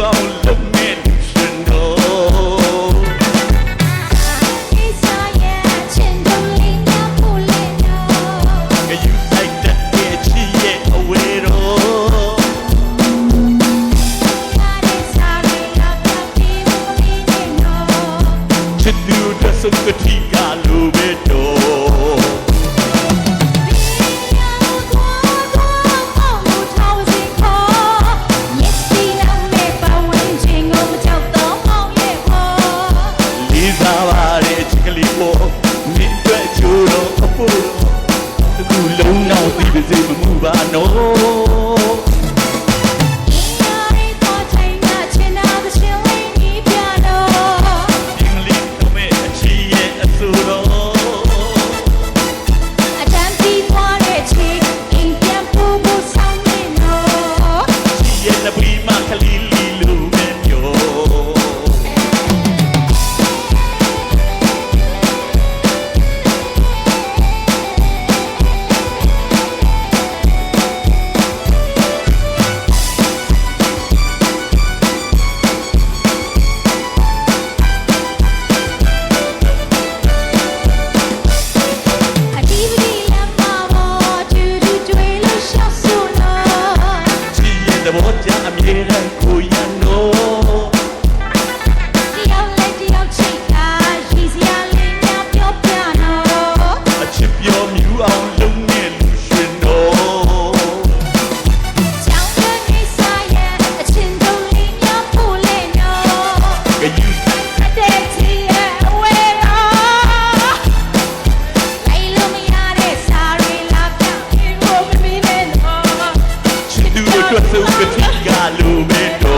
အောင်လုပ်နေရှင်တော့ကိစ္စရဲ့ချင်တို့လေးများဖို့လေတော့ကယူဆိုင်တဲ့ချီရဲ့အဝေးတော့ကားရဲ့စားရလာပြောင်းပြီးမပြီးနေတော့ချစ်သူတစ်စုံကတိကလိုပဲတော့လုံးနောက်ပြီးပါစေမမှုပါနော်ဘောကြအမြဲတမ်းကိုရနော်တယောက်လိုက်တယောက်ချိတ်တာရှိစရာလေးများပြောပြနော်အချစ်ပြောမြူအောင်လုံးနေလူရှင်တော့ကြောင်ရဲ့ကိစ္စရဲ့အချင်းတို့လေးများဖို့လေနော်ကယူဆိုင်တဲ့ချီရဲ့အဝဲတော့လိုက်လို့မရတဲ့စားရီလာပြောင်းပြီးမပြီးနေတော့ချစ်သူတို့အတွက်ဆုံးကတိကလိုပဲ